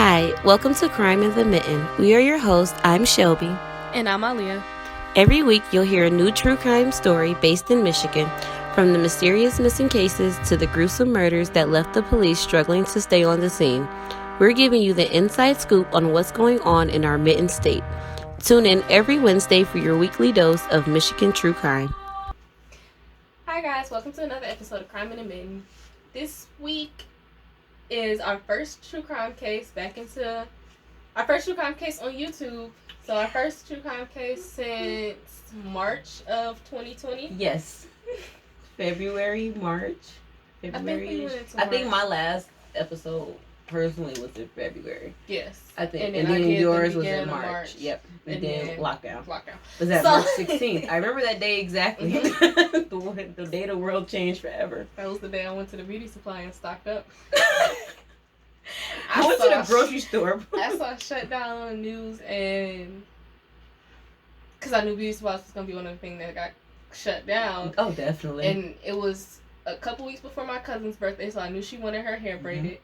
Hi, welcome to Crime in the Mitten. We are your hosts. I'm Shelby. And I'm Alia. Every week, you'll hear a new true crime story based in Michigan, from the mysterious missing cases to the gruesome murders that left the police struggling to stay on the scene. We're giving you the inside scoop on what's going on in our Mitten state. Tune in every Wednesday for your weekly dose of Michigan true crime. Hi guys, welcome to another episode of Crime in the Mitten. This week is our first true crime case on YouTube. So our first true crime case since March of 2020. Yes. March. I think my last episode personally was in February. Yes. I think. And then yours was in in March. Yep. And then lockdown. Was that March 16th? I remember that day exactly. Mm-hmm. the day the world changed forever. That was the day I went to the beauty supply and stocked up. I went to the grocery store. I saw shut down on the news, and because I knew beauty supplies was going to be one of the things that got shut down. Oh, definitely. And it was a couple weeks before my cousin's birthday, so I knew she wanted her hair braided. Mm-hmm.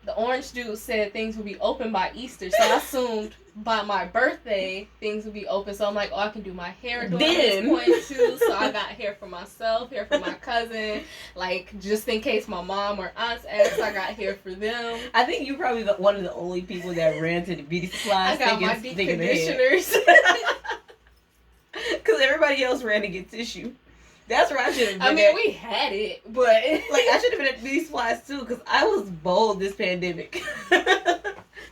The orange dude said things would be open by Easter, so I assumed by my birthday things would be open. So I'm like, oh, I can do my hair during this point too. So I got hair for myself, hair for my cousin, like just in case my mom or aunts asked, I got hair for them. I think you're probably one of the only people that ran to the beauty supplies. I got my deep conditioners. Because everybody else ran to get tissue. That's where I should have been. I mean, we had it, but I should have been at beauty supplies too, because I was bold this pandemic.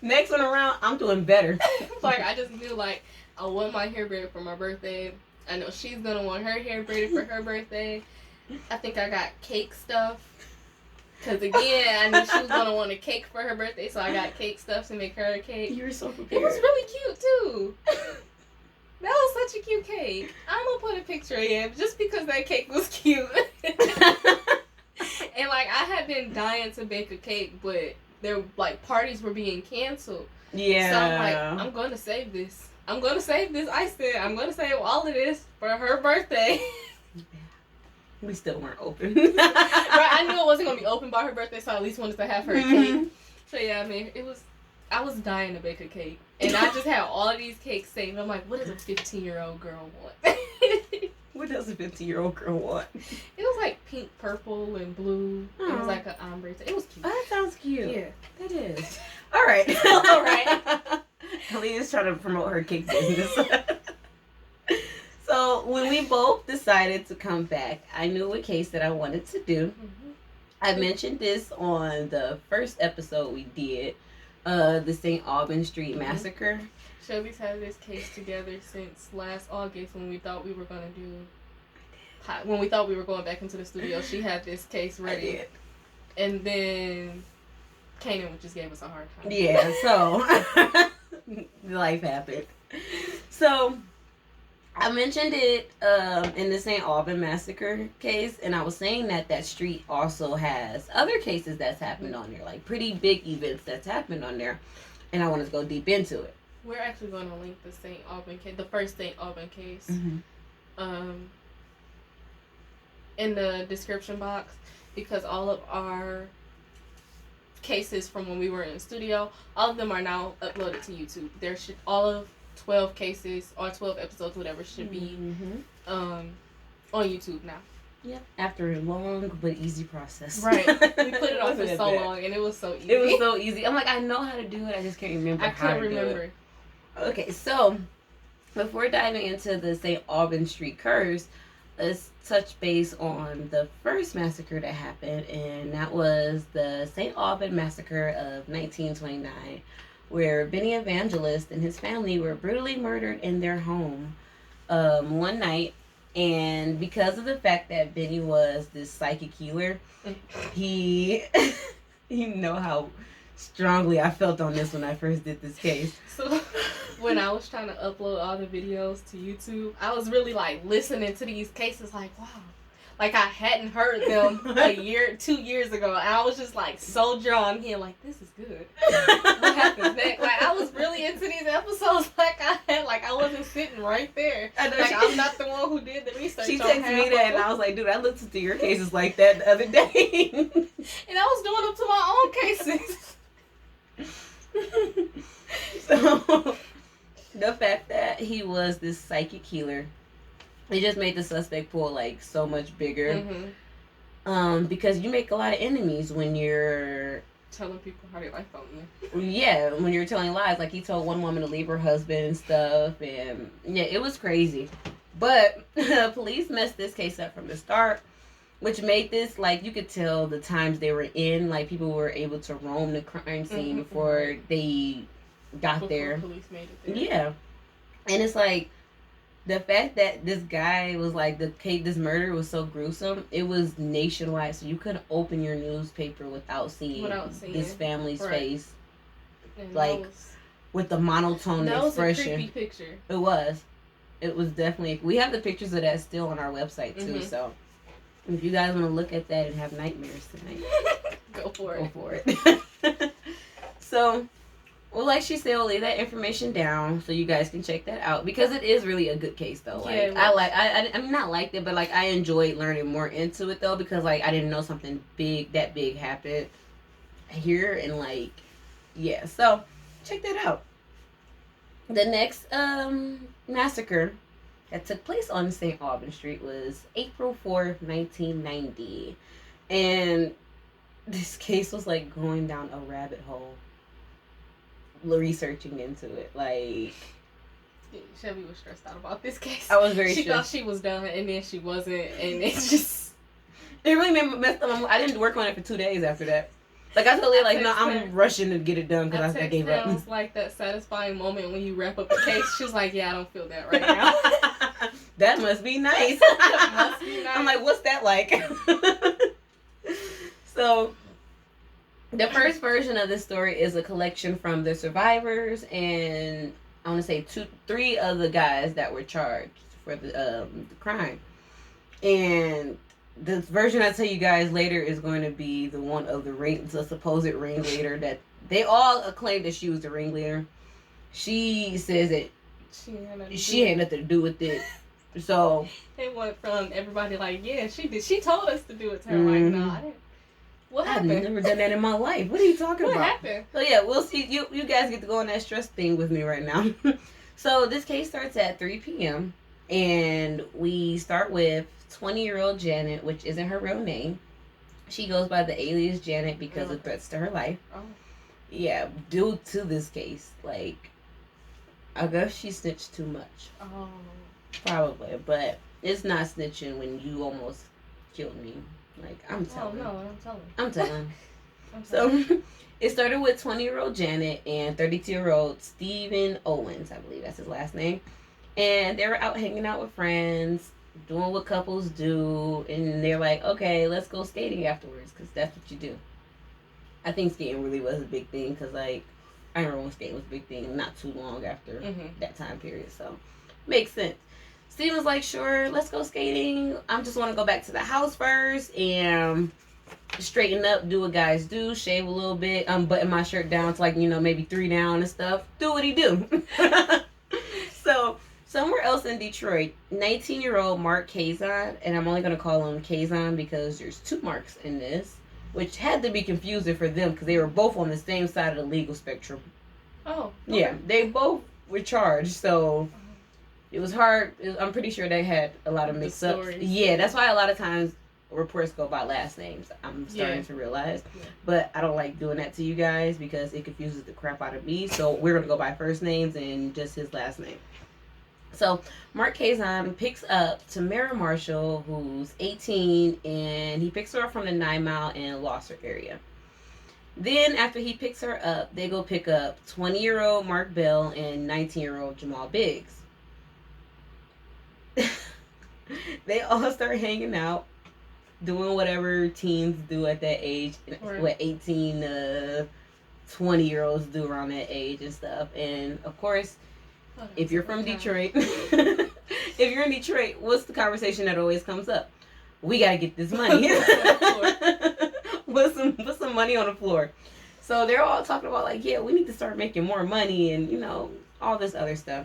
Next one around, I'm doing better. I just knew I want my hair braided for my birthday. I know she's gonna want her hair braided for her birthday. I think I got cake stuff. Because again, I knew she was gonna want a cake for her birthday, so I got cake stuff to make her a cake. You were so prepared. It was really cute too. That was such a cute cake. I'm gonna put a picture in just because that cake was cute. And I had been dying to bake a cake, but there parties were being canceled. Yeah. So I'm I'm gonna save this. I said I'm gonna save all of this for her birthday. We still weren't open. Right, I knew it wasn't gonna be open by her birthday, so I at least wanted to have her a cake. So yeah, I mean, I was dying to bake a cake. And I just had all of these cakes saved. I'm like, what does a 15-year-old girl want? What does a 15-year-old girl want? It was pink, purple, and blue. Aww. It was an ombre. It was cute. Oh, that sounds cute. Yeah, that is. All right. All right. Alia's trying to promote her cake business. So when we both decided to come back, I knew a case that I wanted to do. Mm-hmm. I mentioned this on the first episode we did. The St. Aubin Street Massacre. Shelby's had this case together since last August when we thought we were going back into the studio. She had this case ready. And then Kanan just gave us a hard time. Yeah, so life happened. So I mentioned it in the St. Aubin Massacre case, and I was saying that street also has other cases that's happened on there, pretty big events that's happened on there, and I wanted to go deep into it. We're actually going to link the St. Aubin case, the first St. Aubin case, in the description box, because all of our cases from when we were in the studio, all of them are now uploaded to YouTube. All of 12 cases or 12 episodes, whatever, should be on YouTube now. Yeah. After a long but easy process. Right. We put it off for so long, and it was so easy. It was so easy. I'm I know how to do it. I just can't remember how to do it. Okay, so before diving into the St. Aubin Street curse, let's touch base on the first massacre that happened, and that was the St. Aubin Massacre of 1929. Where Benny Evangelist and his family were brutally murdered in their home one night. And because of the fact that Benny was this psychic healer, you know how strongly I felt on this when I first did this case. So when I was trying to upload all the videos to YouTube, I was really listening to these cases wow. I hadn't heard them 2 years ago, and I was just so drawn in, this is good. What happens next? I was really into these episodes. I wasn't sitting right there. I'm not the one who did the research. She texted me that, and I was like, dude, I listened to your cases like that the other day. And I was doing them to my own cases. he was this psychic healer. It just made the suspect pool like so much bigger. Because you make a lot of enemies when you're telling people how they life on you. Yeah, when you're telling lies. Like, he told one woman to leave her husband and stuff, and yeah, it was crazy. But police messed this case up from the start, which made this, like, you could tell the times they were in. Like, people were able to roam the crime scene before they got there. Police made it there. Yeah. And it's like, the fact that this guy was like, this murder was so gruesome, it was nationwide, so you couldn't open your newspaper without seeing this family's face. And like, with the monotone expression. That was a creepy picture. It was. It was definitely. We have the pictures of that still on our website, too, so if you guys want to look at that and have nightmares tonight, go for it. So, well, like she said, we'll lay that information down so you guys can check that out, because it is really a good case, though. Like, yeah, I mean, not liked it, but like, I enjoyed learning more into it, though, because like, I didn't know something that big happened here, and like, yeah. So check that out. The next massacre that took place on St. Aubin Street was April 4th, 1990, and this case was like going down a rabbit hole. Researching into it, like, Shelby was stressed out about this case. I was very stressed. She thought she was done, and then she wasn't, and it's just, it really made me messed up. I didn't work on it for 2 days after that. Like, I totally like, no, I'm rushing to get it done because I gave up. It was like that satisfying moment when you wrap up a case. She was like, yeah, I don't feel that right now. That must be nice. Must be nice. I'm like, what's that like? So, the first version of this story is a collection from the survivors and I want to say 3 of the guys that were charged for the crime. And the version I tell you guys later is going to be the one of the supposed ringleader that they all claim that she was the ringleader. She says that she had nothing to do with it. So it went from everybody like, yeah, she did. She told us to do it to her. Like, no, I didn't. What happened? I've never done that in my life. What are you talking about? What happened? So yeah, we'll see. You guys get to go on that stress thing with me right now. So this case starts at 3 p.m. and we start with 20-year-old Janet, which isn't her real name. She goes by the alias Janet because of threats to her life. Oh. Yeah, due to this case, like, I guess she snitched too much. Oh. Probably, but it's not snitching when you almost killed me. Like, I'm telling. Oh, no, I'm telling. So, it started with 20-year-old Janet and 32-year-old Stephen Owens, I believe that's his last name. And they were out hanging out with friends, doing what couples do. And they're like, okay, let's go skating afterwards, because that's what you do. I think skating really was a big thing, because, like, I remember when skating was a big thing not too long after that time period. So, makes sense. Steve was like, sure, let's go skating. I just want to go back to the house first and straighten up, do what guys do, shave a little bit, button my shirt down to like, maybe 3 down and stuff. Do what he do. So, somewhere else in Detroit, 19-year-old Mark Kazan, and I'm only going to call him Kazan because there's 2 Marks in this, which had to be confusing for them because they were both on the same side of the legal spectrum. Oh. Okay. Yeah, they both were charged, so it was hard. I'm pretty sure they had a lot of mix-ups. Yeah, that's why a lot of times reports go by last names. I'm starting to realize. Yeah. But I don't like doing that to you guys because it confuses the crap out of me. So we're going to go by first names and just his last name. So Mark Kazan picks up Tamara Marshall, who's 18, and he picks her up from the 9 Mile and Losser area. Then after he picks her up, they go pick up 20-year-old Mark Bell and 19-year-old Jamal Biggs. They all start hanging out, doing whatever teens do at that age, what 18 to 20-year-olds do around that age and stuff. And of course, if you're from Detroit, if you're in Detroit, what's the conversation that always comes up? We gotta get this money. Put some money on the floor. So they're all talking about like, yeah, we need to start making more money and all this other stuff.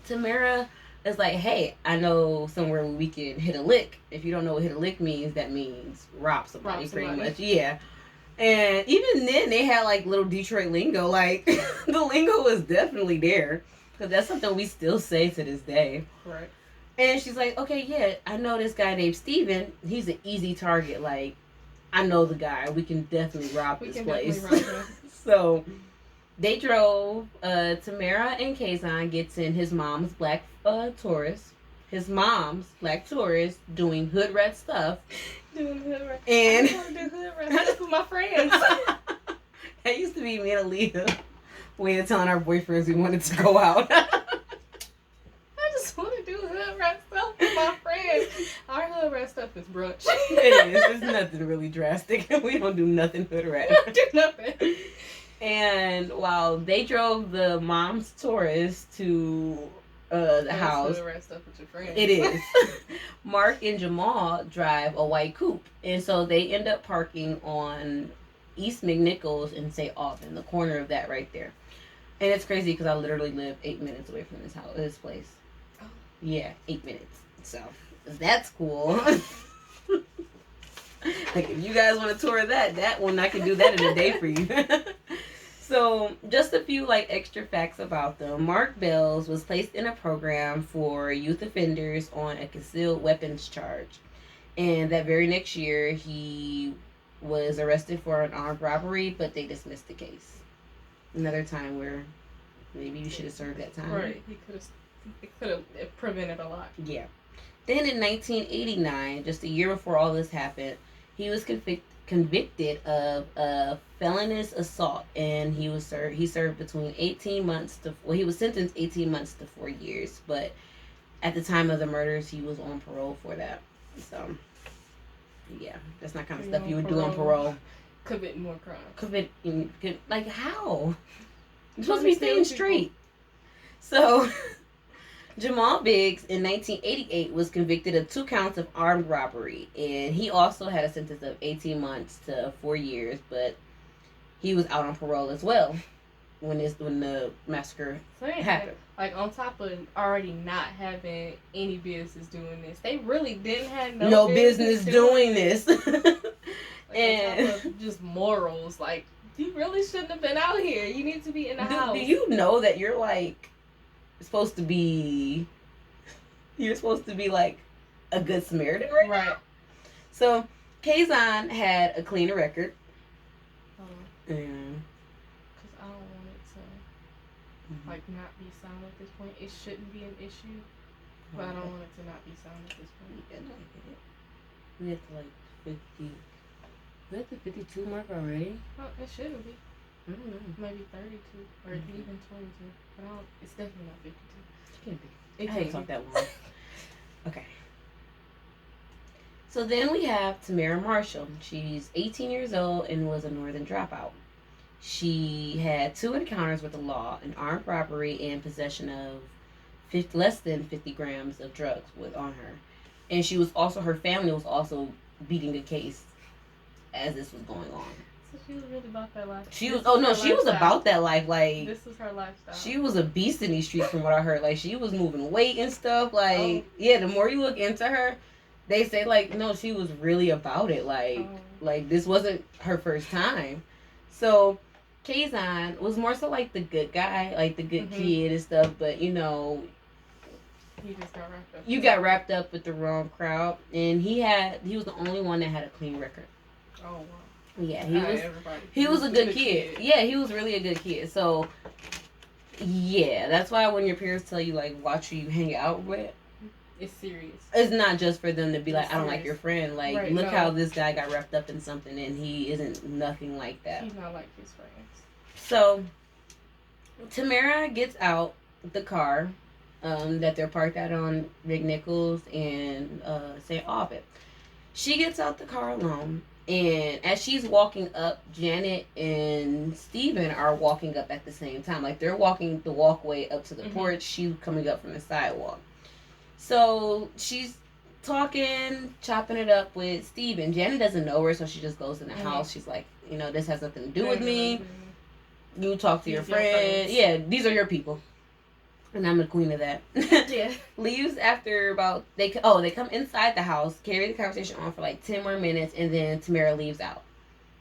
Tamara is like, hey, I know somewhere where we can hit a lick. If you don't know what hit a lick means, that means rob somebody. Pretty much. Yeah. And even then, they had like little Detroit lingo. Like, the lingo was definitely there. Because that's something we still say to this day. Right. And she's like, okay, yeah, I know this guy named Steven. He's an easy target. Like, I know the guy. We can definitely rob this place. So they drove. Tamara and Kazan gets in his mom's black Taurus. His mom's black Taurus doing hood rat stuff. Doing hood rat. And I want to do hood rat stuff with my friends. That used to be me and Alia. We were telling our boyfriends we wanted to go out. I just want to do hood rat stuff with my friends. Our hood rat stuff is brunch. It is. It's nothing really drastic. We don't do nothing hood rat. We don't do nothing. And while they drove the mom's Taurus to the house, hood rat stuff with your friends. it is. Mark and Jamal drive a white coupe, and so they end up parking on East McNichols and St. Aubin, the corner of that right there. And it's crazy because I literally live 8 minutes away from this place. Oh. Yeah, 8 minutes. So that's cool. Like if you guys want to tour that one, I can do that in a day for you. So just a few like extra facts about them. Mark Bells was placed in a program for youth offenders on a concealed weapons charge. And that very next year, he was arrested for an armed robbery, but they dismissed the case. Another time where maybe you should have served that time. Right. It could have prevented a lot. Yeah. Then in 1989, just a year before all this happened, he was convicted of a felonious assault, and he served between 18 months to, well, he was sentenced 18 months to 4 years, but at the time of the murders, he was on parole for that. So, yeah, that's not kind of stuff you would do on parole. Commit more crimes. Like how? You're supposed to be staying straight. So, Jamal Biggs in 1988 was convicted of 2 counts of armed robbery, and he also had a sentence of 18 months to 4 years, but he was out on parole as well when the massacre happened. Like on top of already not having any business doing this, they really didn't have no business doing this. And on top of just morals, like you really shouldn't have been out here. You need to be in the house. Do you know that you're like supposed to be like a good Samaritan right now? So Kazan had a clean record. Because I don't want it to like not be sound at this point. It shouldn't be an issue, but I don't want it to not be sound at this point. Yeah, no, I get it. We have to like 50. We have the 52 mark already. Well, it shouldn't be. I don't know. Maybe 32 or even 22. But it's definitely not 52. It can't be. It I can't haven't talked that long. Okay. So then we have Tamara Marshall. She's 18 years old and was a Northern dropout. She had 2 encounters with the law, an armed robbery and possession of less than 50 grams of drugs on her. And her family was also beating a case as this was going on. So she was really about that life. She was about that life. Like this was her lifestyle. She was a beast in these streets from what I heard. Like she was moving weight and stuff. Like yeah, the more you look into her, they say like no, she was really about it. Like this wasn't her first time. So Kazan was more so like the good guy, like the good kid and stuff, but you know, he just got wrapped up. You got wrapped up with the wrong crowd, and he was the only one that had a clean record. Oh wow. Yeah, he was a good kid. Yeah, he was really a good kid. So yeah, that's why when your parents tell you like watch who you hang out with, it's serious. It's not just for them to be like, I don't like your friend. Like, right, look how this guy got wrapped up in something, and he isn't nothing like that. He's not like his friends. So, Tamara gets out the car that they're parked out on McNichols and St. Aubin. She gets out the car alone, and as she's walking up, Janet and Steven are walking up at the same time. Like, they're walking the walkway up to the porch. She's coming up from the sidewalk. So she's talking, chopping it up with Steven. Janet doesn't know her, so she just goes in the house. She's like, you know, this has nothing to do with me. You talk to your friend. Yeah, these are your people. And I'm the queen of that. Yeah. Leaves after about, they come inside the house, carry the conversation on for like 10 more minutes, and then Tamara leaves out.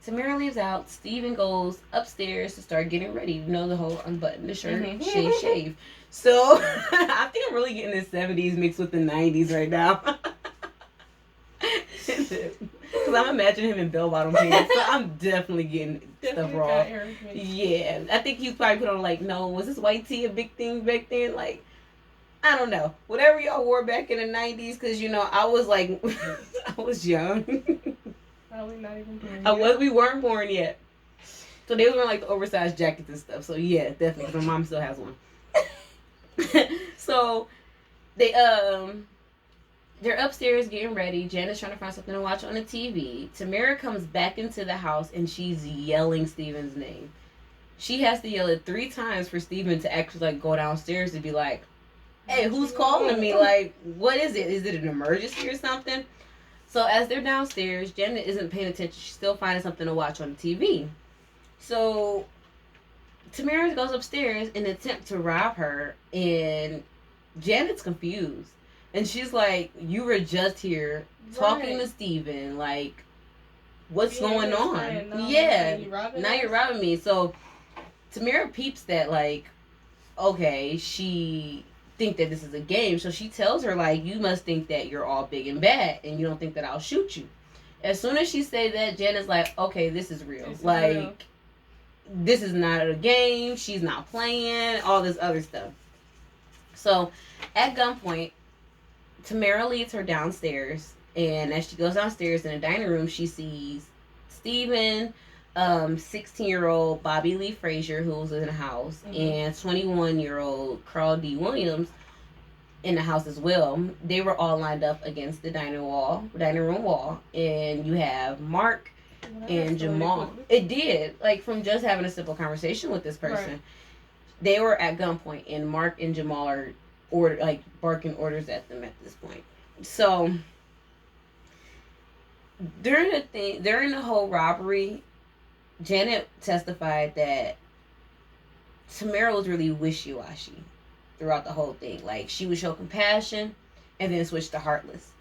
Tamara leaves out. Steven goes upstairs to start getting ready. You know, the whole unbutton the shirt, shave. So, I think I'm really getting the 70s mixed with the 90s right now. Because I'm imagining him in bell-bottom pants. So, I'm definitely getting stuff wrong. Yeah. I think he probably put on, like, no, was this white tee a big thing back then? Like, I don't know. Whatever y'all wore back in the 90s, because, you know, I was, like, I was young. Probably not even born. We weren't born yet. So they were wearing like the oversized jackets and stuff. So yeah, definitely. Cause my mom still has one. So they're upstairs getting ready. Janet's trying to find something to watch on the TV. Tamara comes back into the house and she's yelling Steven's name. She has to yell it 3 times for Steven to actually like go downstairs to be like, "Hey, who's calling me? Like, what is it? Is it an emergency or something?" So as they're downstairs, Janet isn't paying attention. She's still finding something to watch on the TV. So Tamara goes upstairs in an attempt to rob her, and Janet's confused. And she's like, "You were just here talking to Steven. Like, what's going on?" No, yeah, now you're robbing me. So Tamara peeps that, like, okay, she think that this is a game, so she tells her, like, "You must think that you're all big and bad and you don't think that I'll shoot you." As soon as she say that, Janet's like, "Okay, this is real. This is not a game. She's not playing, all this other stuff." So at gunpoint, Tamara leads her downstairs, and as she goes downstairs in the dining room, she sees Steven, 16-year-old Bobby Lee Frazier, who was in the house, and 21-year-old Carl D. Williams in the house as well. They were all lined up against the dining room wall, and you have Mark and Jamal. It did, like, from just having a simple conversation with this person. Right. They were at gunpoint, and Mark and Jamal are barking orders at them at this point. So during the whole robbery, Janet testified that Tamara was really wishy-washy throughout the whole thing. Like, she would show compassion and then switch to heartless.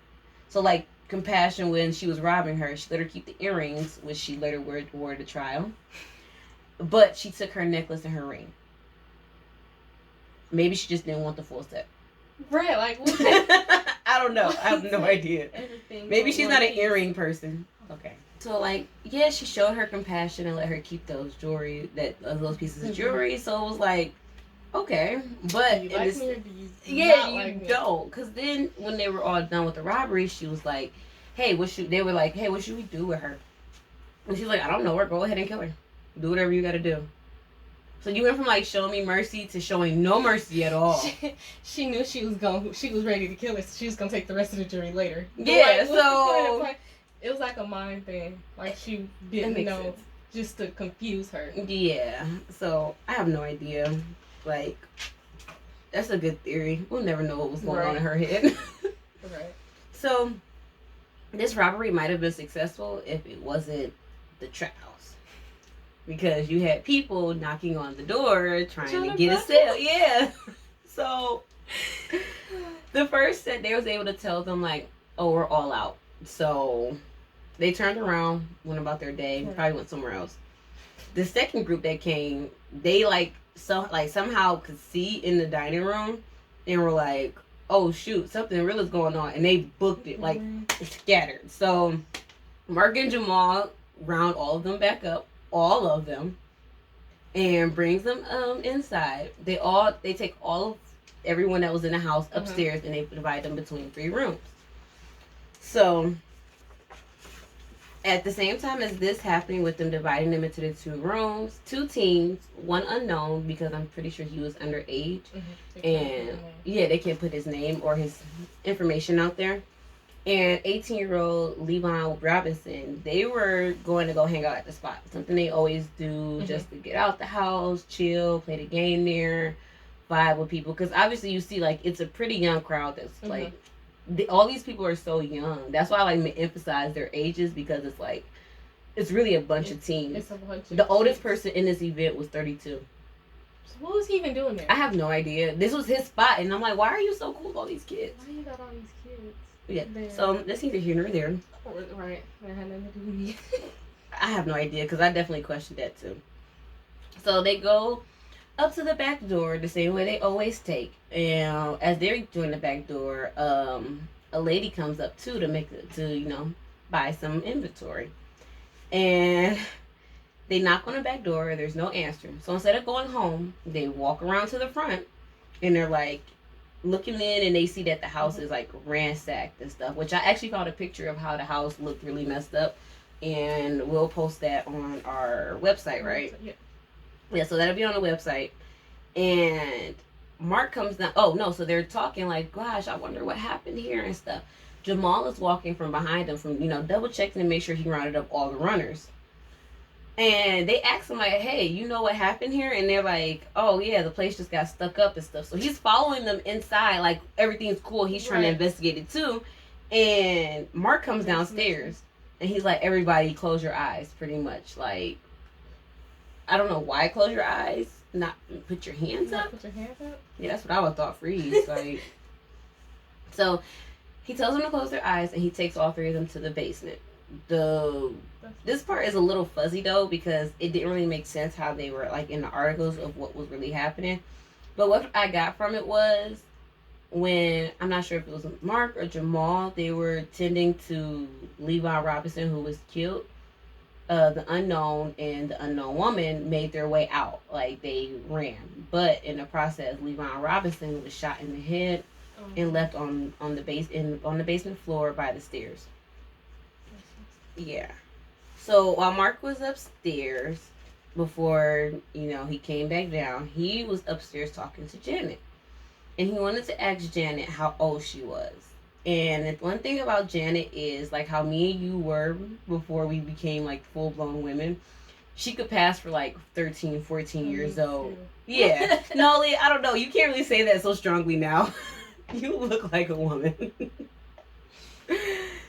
So, like, compassion when she was robbing her, she let her keep the earrings, which she later wore to trial. But she took her necklace and her ring. Maybe she just didn't want the full set. Right, like, what? I don't know. I have no idea. Maybe she's not an earring person. Okay. So, like, yeah, she showed her compassion and let her keep those pieces of jewelry. So it was like, okay, but do you like me or do you don't. Because then when they were all done with the robbery, she was like, "Hey, what should we do with her?" And she's like, "I don't know her. Go ahead and kill her. Do whatever you got to do." So you went from like showing me mercy to showing no mercy at all. She knew she was ready to kill her, so she was gonna take the rest of the jewelry later. Yeah, so it was like a mind thing. Like, she didn't know, sense. Just to confuse her. Yeah. So I have no idea. Like, that's a good theory. We'll never know what was going on in her head. Right. So this robbery might have been successful if it wasn't the trap house, because you had people knocking on the door trying to get a sale. Yeah. So the first set, they was able to tell them, like, "Oh, we're all out." So they turned around, went about their day, probably went somewhere else. The second group that came, they somehow could see in the dining room and were like, "Oh shoot, something real is going on," and they booked it, like, scattered. So Mark and Jamal round all of them back up, all of them, and brings them inside. They take everyone that was in the house upstairs, and they divide them between 3 rooms. So at the same time as this happening, with them dividing them into the 2 rooms, 2 teams, one unknown, because I'm pretty sure he was underage, and they can't put his name or his information out there, and 18-year-old Levon Robinson, they were going to go hang out at the spot, something they always do, just to get out the house, chill, play the game there, vibe with people, because obviously you see, like, it's a pretty young crowd that's like, all these people are so young. That's why I like to emphasize their ages, because it's like, it's really a bunch of teens. It's a bunch of the oldest person in this event was 32. So what was he even doing there? I have no idea. This was his spot, and I'm like, why are you so cool with all these kids? Why you got all these kids? Yeah. There. So that's neither here nor there. Right. That had nothing to do with me. I have no idea because I definitely questioned that too. So they go up to the back door the same way they always take. And as they're doing the back door, a lady comes up too to buy some inventory. And they knock on the back door. There's no answer. So instead of going home, they walk around to the front, and they're like looking in, and they see that the house is like ransacked and stuff. Which I actually found a picture of how the house looked really messed up, and we'll post that on our website, right? Yeah. So that'll be on the website. And Mark comes down. Oh no! So they're talking like, "Gosh, I wonder what happened here and stuff." Jamal is walking from behind them, double checking to make sure he rounded up all the runners. And they ask him like, "Hey, you know what happened here?" And they're like, "Oh yeah, the place just got stuck up and stuff." So he's following them inside, like everything's cool. He's trying to investigate it too. And Mark comes downstairs, and he's like, "Everybody, close your eyes." Pretty much, like, I don't know why close your eyes, not put your hands up. Put your hands up. Yeah, that's what I would thought. Freeze, like. So he tells them to close their eyes, and he takes all three of them to the basement. This part is a little fuzzy though because it didn't really make sense how they were like in the articles of what was really happening. But what I got from it was when, I'm not sure if it was Mark or Jamal, they were tending to Levi Robinson, who was killed. The unknown and the unknown woman made their way out, like they ran. But in the process, Levi Robinson was shot in the head and left on the basement floor by the stairs. Yeah. So while Mark was upstairs, before he came back down, he was upstairs talking to Janet, and he wanted to ask Janet how old she was. And the one thing about Janet is like how me and you were before we became like full-blown women. She could pass for like 13, 14 years old. Yeah. No, Lee, I don't know. You can't really say that so strongly now. You look like a woman.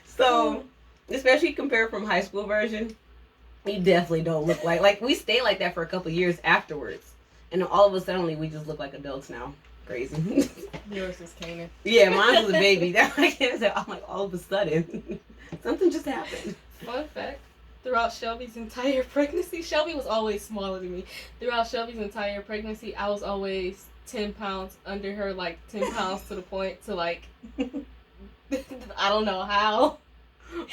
So, especially compared from high school version, you definitely don't look like we stay like that for a couple years afterwards. And then all of a sudden we just look like adults now. Crazy. Yours is Kanan. Yeah, mine was a baby. I'm like, all of a sudden, something just happened. Fun fact, throughout Shelby's entire pregnancy, Shelby was always smaller than me. Throughout Shelby's entire pregnancy, I was always 10 pounds under her, like 10 pounds to the point to like, I don't know how.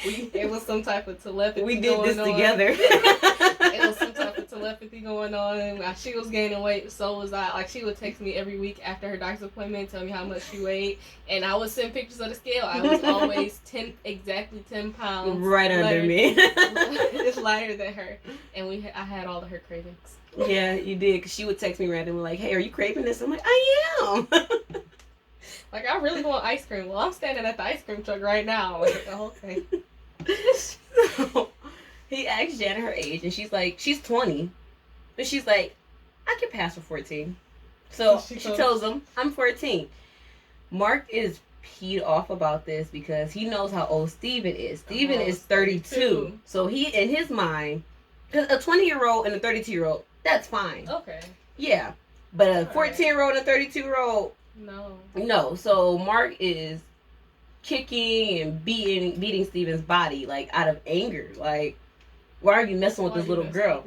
It was some type of telepathy. We did this together. It was some type of telepathy going on. And she was gaining weight, so was I. Like, she would text me every week after her doctor's appointment, tell me how much she weighed, and I would send pictures of the scale. I was always exactly 10 pounds right under me. It's lighter than her, and I had all of her cravings. Yeah, you did, because she would text me randomly like, "Hey, are you craving this?" I'm like, "I am." Like, I really want ice cream. Well, I'm standing at the ice cream truck right now. Like, okay. So, he asked Janet her age, and she's like, she's 20. But she's like, I can pass for 14. So, she tells him, I'm 14. Mark is peed off about this because he knows how old Steven is. Steven is 32. So, he, in his mind, because a 20-year-old and a 32-year-old, that's fine. Okay. Yeah. But a 14-year-old and a 32-year-old, no. So Mark is kicking and beating Steven's body like out of anger. Like, why are you messing with this little girl?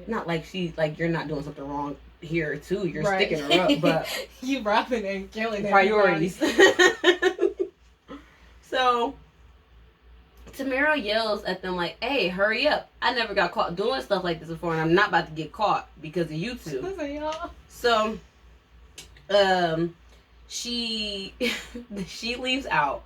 Not like she's like, you're not doing something wrong here too. You're sticking her up, but you robbing and killing priorities. So Tamara yells at them like, "Hey, hurry up! I never got caught doing stuff like this before, and I'm not about to get caught because of you two." So, she leaves out,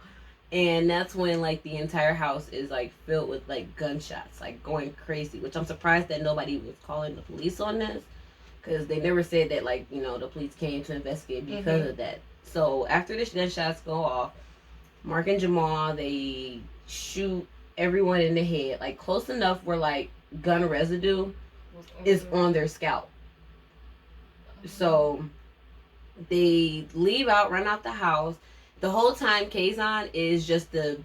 and that's when like the entire house is like filled with like gunshots, like going crazy, which I'm surprised that nobody was calling the police on this, because they never said that like the police came to investigate because of that. So after the gunshots go off, Mark and Jamal, they shoot everyone in the head, like close enough where like gun residue is on their scalp. So they leave out, run out the house. The whole time, Kazan is just the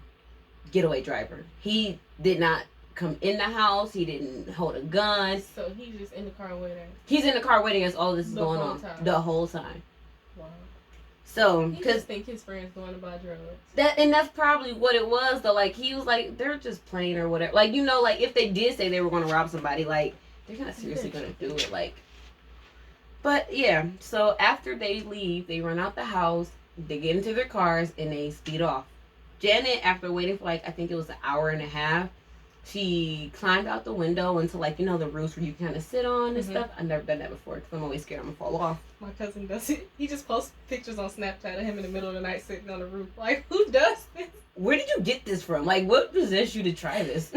getaway driver. He did not come in the house. He didn't hold a gun. So he's just in the car waiting. He's in the car waiting as all this is going on. The whole time. Wow. So, he just think his friends going to buy drugs. That's probably what it was though. Like he was like, they're just playing or whatever. Like, you know, like if they did say they were going to rob somebody, like they're not seriously going to do it. Like, but yeah. So after they leave, they run out the house, they get into their cars, and they speed off. Janet, after waiting for like I think it was an hour and a half, she climbed out the window into like, you know, the roofs where you kind of sit on and stuff. I've never done that before because I'm always scared I'm gonna fall off. My cousin does it. He just posts pictures on Snapchat of him in the middle of the night sitting on the roof. Like, who does this? Where did you get this from? Like, what possessed you to try this?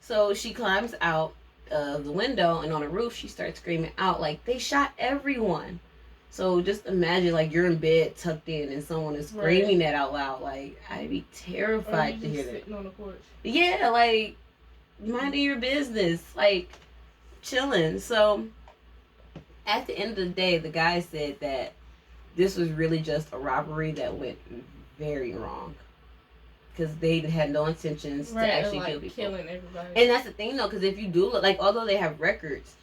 So she climbs out of the window, and on the roof she starts screaming out like, they shot everyone. So just imagine like you're in bed tucked in and someone is screaming that out loud. Like, I'd be terrified to hear that. Sitting on the porch. Yeah, like minding your business, like chilling. So at the end of the day, the guy said that this was really just a robbery that went very wrong because they had no intentions to actually like kill people. Killing everybody. And that's the thing though, because if you do look, like, although they have records,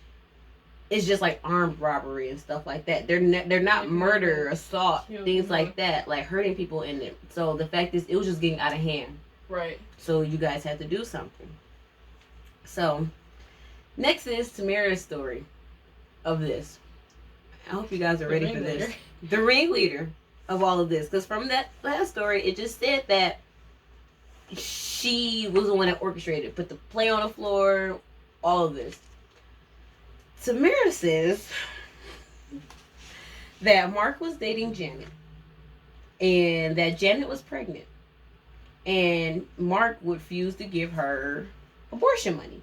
it's just like armed robbery and stuff like that. They're not murder, assault, things like that, like hurting people in it. So the fact is, it was just getting out of hand. Right. So you guys had to do something. So next is Tamara's story of this. I hope you guys are ready for this. The ringleader of all of this, because from that last story, it just said that she was the one that orchestrated, put the play on the floor, all of this. Tamara says that Mark was dating Janet and that Janet was pregnant and Mark refused to give her abortion money.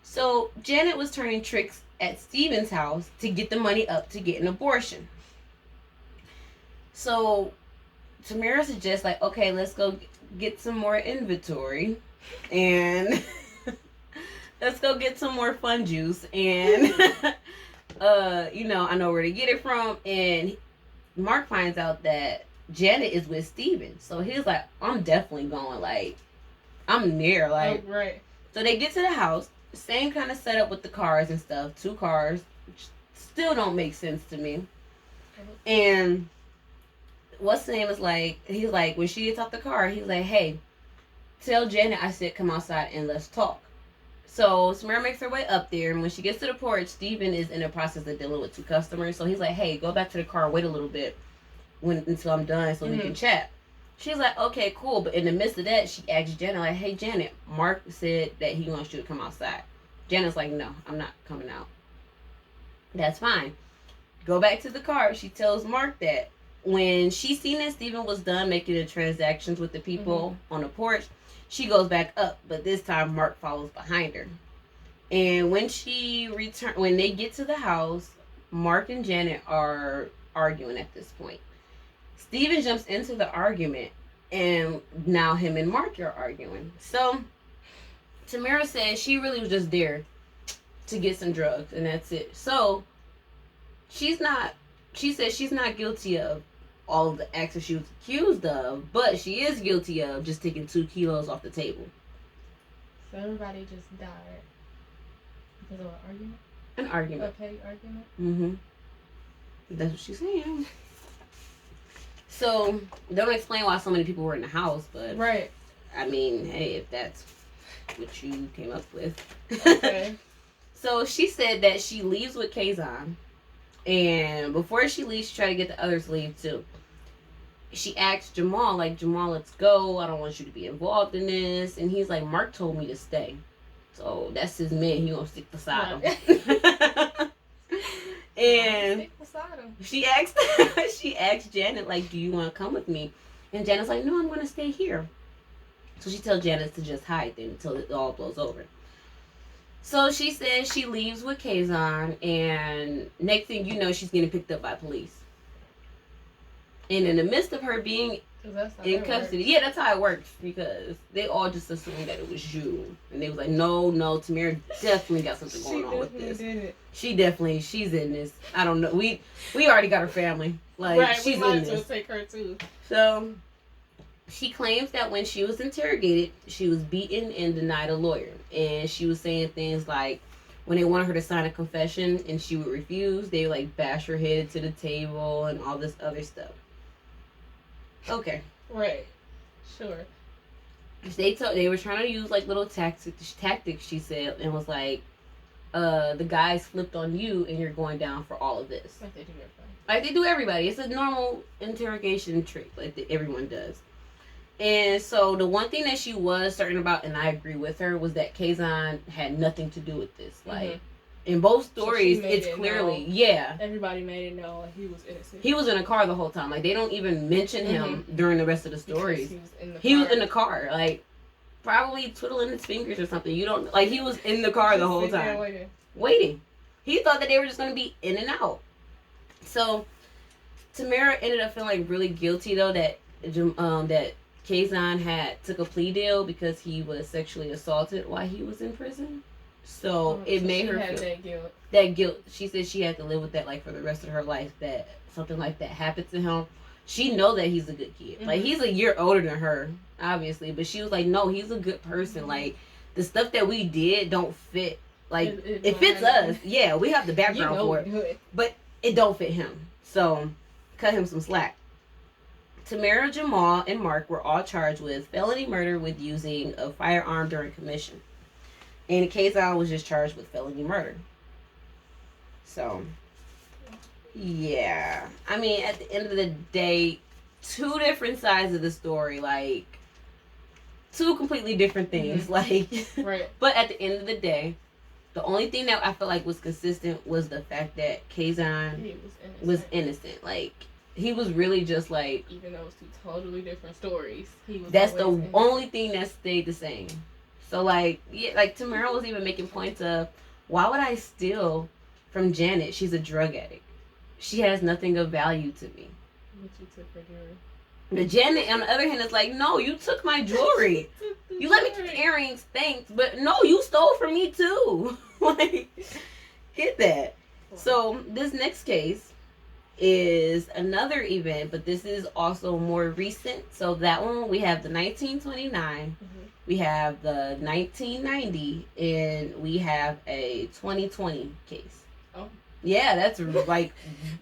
So Janet was turning tricks at Steven's house to get the money up to get an abortion. So Tamara suggests like, okay, let's go get some more inventory and let's go get some more fun juice and you know, I know where to get it from. And Mark finds out that Janet is with Steven. So he's like, I'm definitely going, like, I'm near, like. Oh, right. So they get to the house, same kind of setup with the cars and stuff, 2 cars, which still don't make sense to me. And what's the name is like, he's like, when she gets out the car, he's like, hey, tell Janet I said come outside and let's talk. So Samara makes her way up there, and when she gets to the porch, Steven is in the process of dealing with 2 customers. So he's like, hey, go back to the car, wait a little bit until I'm done so we can chat. She's like, okay, cool. But in the midst of that, she asks Janet, like, hey, Janet, Mark said that he wants you to come outside. Janet's like, no, I'm not coming out. That's fine. Go back to the car. She tells Mark that when she seen that Steven was done making the transactions with the people on the porch, she goes back up, but this time Mark follows behind her. And when when they get to the house, Mark and Janet are arguing at this point. Steven jumps into the argument, and now him and Mark are arguing. So Tamara says she really was just there to get some drugs, and that's it. So she says she's not guilty of all of the acts that she was accused of, but she is guilty of just taking 2 kilos off the table. So everybody just died because of an argument? An argument. A petty argument? Mm-hmm. That's what she's saying. So, don't explain why so many people were in the house, but... Right. I mean, hey, if that's what you came up with. Okay. So, she said that she leaves with Kazan. And before she leaves, she tried to get the others to leave too. She asked Jamal, like, Jamal, let's go. I don't want you to be involved in this. And he's like, Mark told me to stay. So that's his man. He gonna stick beside him. And she asked Janet, like, do you want to come with me? And Janet's like, no, I'm going to stay here. So she tells Janet to just hide then until it all blows over. So she says she leaves with Kazan, and next thing you know, she's getting picked up by police. And in the midst of her being in custody, yeah, that's how it works, because they all just assumed that it was you. And they was like, no, Tamara definitely got something going on with this. She's in this. I don't know. We already got her family. Like, right, she's we might in this. Take her too. So she claims that when she was interrogated, she was beaten and denied a lawyer. And she was saying things like, when they wanted her to sign a confession and she would refuse, they would like bash her head to the table and all this other stuff. Okay. Right. Sure. They were trying to use like little tactics, she said, and was like, the guys flipped on you and you're going down for all of this. Like they do everybody. Like they do everybody. It's a normal interrogation trick like everyone does. And so the one thing that she was certain about, and I agree with her, was that Kazan had nothing to do with this. Like in both stories, so it's clearly everybody made it know like he was innocent. He was in a car the whole time. Like they don't even mention him during the rest of the stories. He was in the car, like probably twiddling his fingers or something. You don't like he was in the car the whole time, waiting. He thought that they were just going to be in and out. So Tamara ended up feeling really guilty though that that Kazan took a plea deal because he was sexually assaulted while he was in prison. So it made her feel that guilt. She said she had to live with that like for the rest of her life, that something like that happened to him. She know that he's a good kid. Like he's a year older than her, obviously, but she was like, no, he's a good person. Like the stuff that we did don't fit. Like it fits us. Yeah, we have the background for it, but it don't fit him. So cut him some slack. Tamara, Jamal, and Mark were all charged with felony murder with using a firearm during commission. And Kazan was just charged with felony murder. So, yeah. I mean, at the end of the day, two different sides of the story. Like, two completely different things. Like, right. But at the end of the day, the only thing that I felt like was consistent was the fact that Kazan was innocent. Like, he was really just like... Even though it was two totally different stories. That's the only thing that stayed the same. So, like, yeah, like, Tamara was even making points of, why would I steal from Janet? She's a drug addict. She has nothing of value to me. What you took her jewelry? The Janet, on the other hand, is like, no, you took my jewelry. You let me keep the earrings, thanks. But, no, you stole from me, too. Like, get that. So, this next case is another event, but this is also more recent. So that one, we have the 1929, we have the 1990, and we have a 2020 case. Oh. Yeah, that's like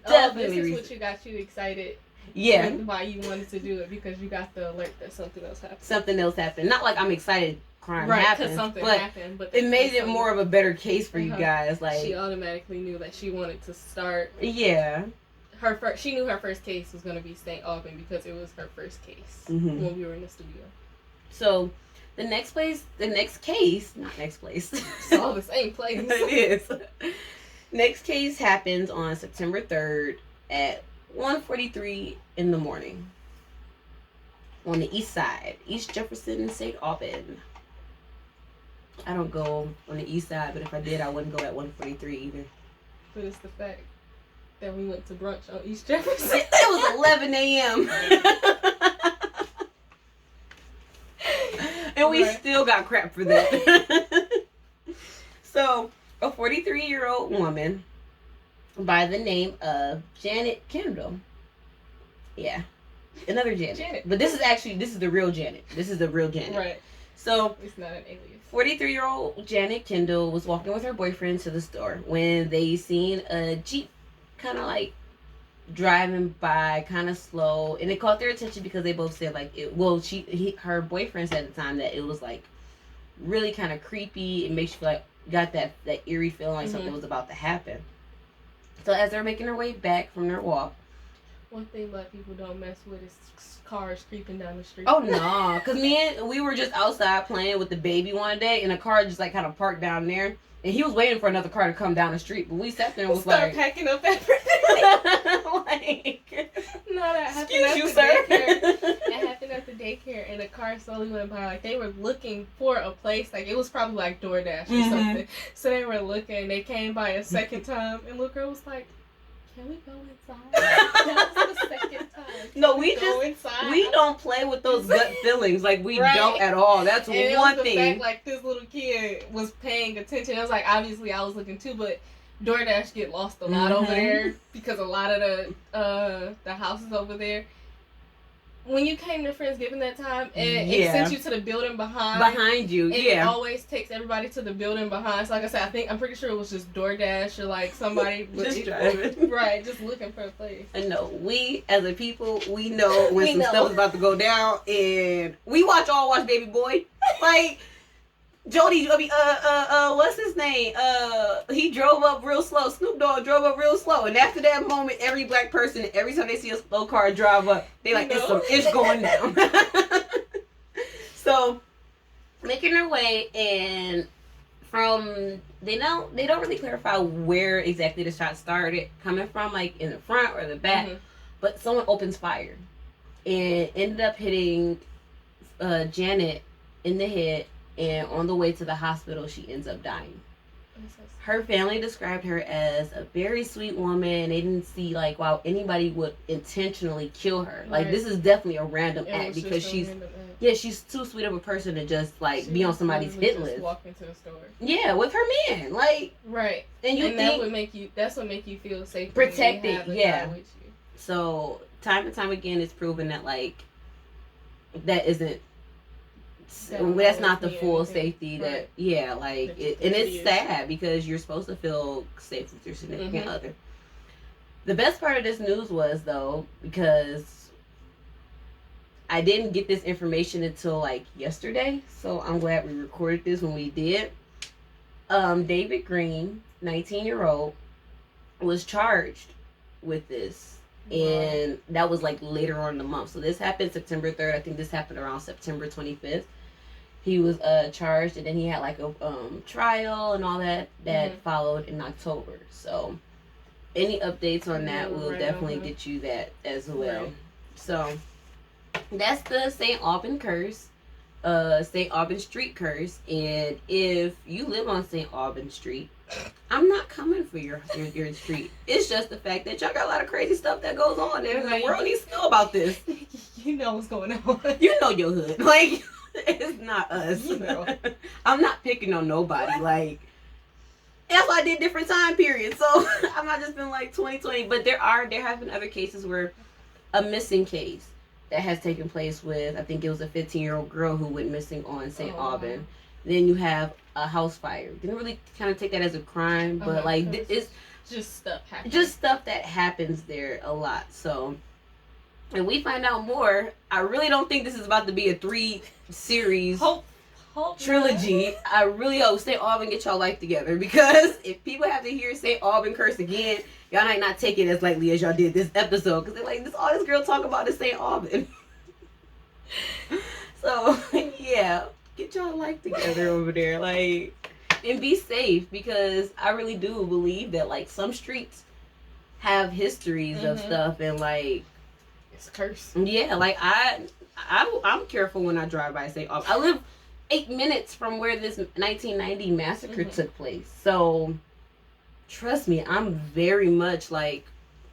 definitely this is recent. What got you excited. Yeah. Why you wanted to do it, because you got the alert that something else happened. Something else happened. Not like I'm excited crime happened, something happened, but it made it more of a better case for you guys. Like she automatically knew that she wanted to start. Yeah. She knew her first case was going to be St. Aubin because it was her first case when we were in the studio. So, not next place. It's all the same place. It is. Next case happens on September 3rd at 1:43 in the morning on the east side, East Jefferson, St. Aubin. I don't go on the east side, but if I did, I wouldn't go at 1:43 either. But it's the fact that we went to brunch on East Jefferson. It was 11 a.m. And we still got crap for that. So, a 43-year-old woman by the name of Janet Kendall. Yeah. Another Janet. But this is the real Janet. This is the real Janet. Right. So, it's not an alias. 43-year-old Janet Kendall was walking with her boyfriend to the store when they seen a Jeep kind of like driving by kind of slow, and it caught their attention because they both said like her boyfriend said at the time that it was like really kind of creepy. It makes you feel like got that eerie feeling like something was about to happen. So as they're making their way back from their walk, one thing black people don't mess with is cars creeping down the street. Oh no, because we were just outside playing with the baby one day, and a car just like kind of parked down there. And he was waiting for another car to come down the street, but we sat there and was like, packing up everything. No, that happened at the daycare. That happened at the daycare, and the car slowly went by. Like they were looking for a place. Like it was probably like DoorDash or something. So they were looking. They came by a second time, and little girl was like, "Can we go inside?" That was the second time. No, we don't play with those gut feelings. Like we don't at all. That's and one it was thing. The fact, like this little kid was paying attention. It was like obviously I was looking too, but DoorDash get lost a lot over there because a lot of the houses over there when you came to Friendsgiving that time, and it sent you to the building behind you, and it always takes everybody to the building behind. So like I said, I'm pretty sure it was just DoorDash or like somebody just driving, right, just looking for a place. And no, we as a people, we know when stuff is about to go down, and we watch Baby Boy, like. Jody, what's his name? He drove up real slow. Snoop Dogg drove up real slow, and after that moment, every black person, every time they see a slow car drive up, they like it's going down. So, making their way, and they don't really clarify where exactly the shot started, coming from, like in the front or the back, but someone opens fire, and ended up hitting Janet in the head. And on the way to the hospital, she ends up dying. Her family described her as a very sweet woman. They didn't see like why anybody would intentionally kill her. Like this is definitely a random act because she's too sweet of a person to just like be on somebody's hit list. Walk into the store. Yeah, with her man, like right. And that's what make you feel safe, protected. Yeah. With you. So time and time again, it's proven that like that isn't. That's not the full safety that and it's sad because you're supposed to feel safe with your significant other. The best part of this news was though, because I didn't get this information until like yesterday, so I'm glad we recorded this when we did. David Green, 19-year-old, was charged with this. And that was like later on in the month. So this happened September 3rd. I think this happened around September 25th. He was charged, and then he had like a trial and all that followed in October. So any updates on that, we'll definitely get you that as well. Right. So that's the St. Aubin curse, St. Aubin Street curse. And if you live on St. Aubin Street, I'm not coming for your street. It's just the fact that y'all got a lot of crazy stuff that goes on there. The world needs to know about this. You know what's going on. You know your hood. Like, it's not us. You know. I'm not picking on nobody. Like, that's why I did different time periods. So I'm not just been like 2020. But there have been other cases where a missing case that has taken place with, I think it was a 15-year-old girl who went missing on St. Aubin. Then you have a house fire. Didn't really kind of take that as a crime, but like it's just stuff happens. Just stuff that happens there a lot. So, and we find out more. I really don't think this is about to be a 3-series trilogy. I really hope St. Aubin get y'all life together, because if people have to hear St. Aubin curse again, y'all might not take it as lightly as y'all did this episode, because they're like, this all this girl talk about is St. Aubin. So yeah. Get y'all life together over there, like, and be safe, because I really do believe that like some streets have histories of stuff, and like it's a curse. Yeah, like I'm careful when I drive by St. Aubin. I live 8 minutes from where this 1990 massacre took place, so trust me, I'm very much like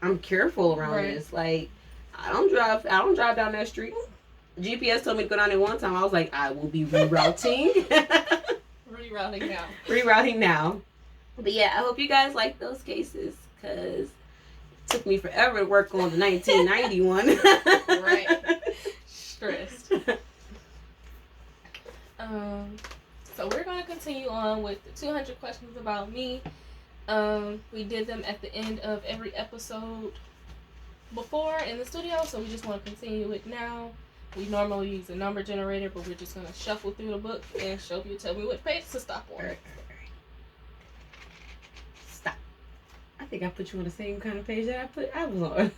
I'm careful around this. Like I don't drive down that street. GPS told me to go down there one time. I was like, I will be rerouting. Rerouting now. But yeah, I hope you guys like those cases, because it took me forever to work on the 1991. Right. Stressed. So we're going to continue on with the 200 questions about me. We did them at the end of every episode before in the studio, so we just want to continue it now. We normally use a number generator, but we're just going to shuffle through the book, and Shelby will tell me what page to stop on. All right. Stop. I think I put you on the same kind of page that I was on.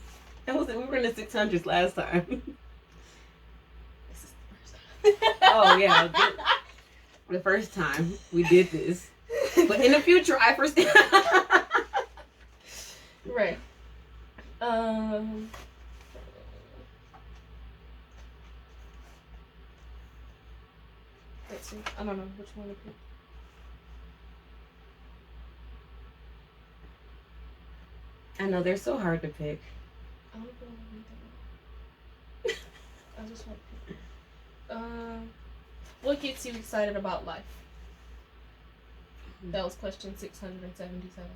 We were in the 600s last time. This is the first time. Oh, yeah. The first time we did this. But in the future, I foresee. Right. Let's see. I don't know which one to pick. I know they're so hard to pick. I don't know what I just want to pick. What gets you excited about life? That was question 677.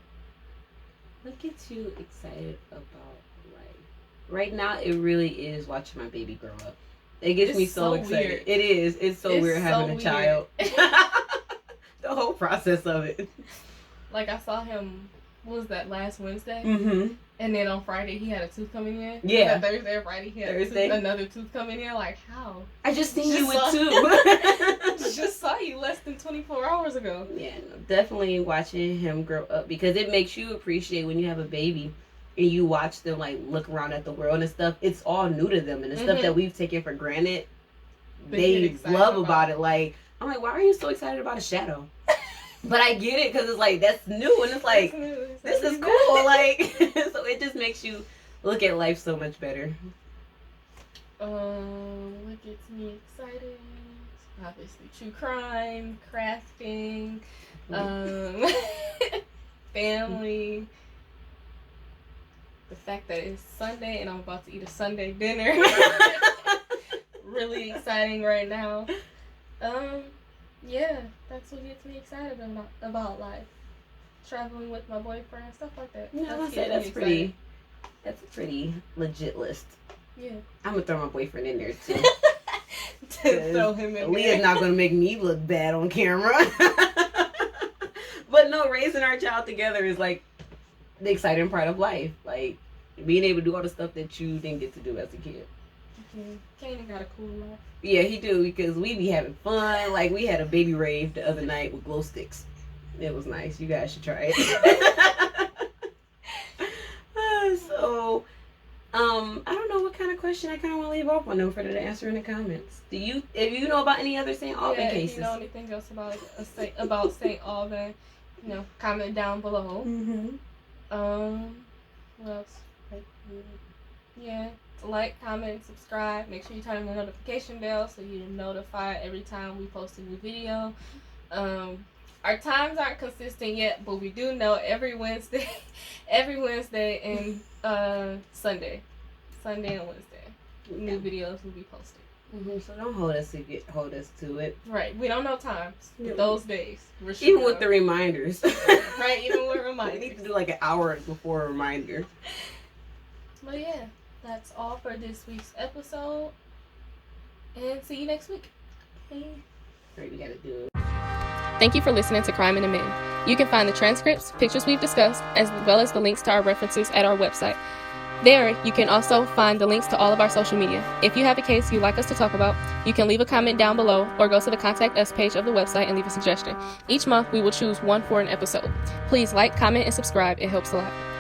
What gets you excited about life? Right now, it really is watching my baby grow up. It gets me so excited. Weird. It is. It's so weird having a child. The whole process of it. Like, I saw him, what was that, last Wednesday? Mm-hmm. And then on Friday, he had a tooth coming in. Yeah. Thursday or Friday, he had another tooth coming in. Like, how? I just seen you with two. Just saw you less than 24 hours ago. Yeah, no, definitely watching him grow up, because it makes you appreciate when you have a baby and you watch them, like, look around at the world and stuff. It's all new to them, and the stuff that we've taken for granted, they love about it. Like, I'm like, why are you so excited about a shadow? But I get it, because it's like, that's new, and it's like, this is cool. Like, so it just makes you look at life so much better. What gets me excited? Obviously, true crime, crafting, family. The fact that it's Sunday and I'm about to eat a Sunday dinner. Really exciting right now. Yeah, that's what gets me excited about life. Traveling with my boyfriend, stuff like that. Yeah, that's a pretty legit list. Yeah. I'm gonna throw my boyfriend in there too. Throw him in Leah's not gonna make me look bad on camera. But no, raising our child together is like the exciting part of life. Like being able to do all the stuff that you didn't get to do as a kid. Kanan got a cool life. Yeah, he do, because we be having fun. Like, we had a baby rave the other night with glow sticks. It was nice. You guys should try it. So, I don't know what kind of question I kind of want to leave off on them for them to answer in the comments. If you know about any other St. Aubin cases? If you know anything else about St. Aubin, comment down below. Mm-hmm. What else? Yeah. Like, comment, subscribe. Make sure you turn on the notification bell so you're notified every time we post a new video. Our times aren't consistent yet, but we do know every Wednesday and Sunday and Wednesday, new videos will be posted. Mm-hmm. So don't hold us to it. Right, we don't know times. Those days, even with the reminders. Right, even with reminders. We need to do like an hour before a reminder. But yeah. That's all for this week's episode. And see you next week. Hey. Right, we gotta do it. Thank you for listening to Crime and the Men. You can find the transcripts, pictures we've discussed, as well as the links to our references at our website. There, you can also find the links to all of our social media. If you have a case you'd like us to talk about, you can leave a comment down below or go to the Contact Us page of the website and leave a suggestion. Each month, we will choose one for an episode. Please like, comment, and subscribe. It helps a lot.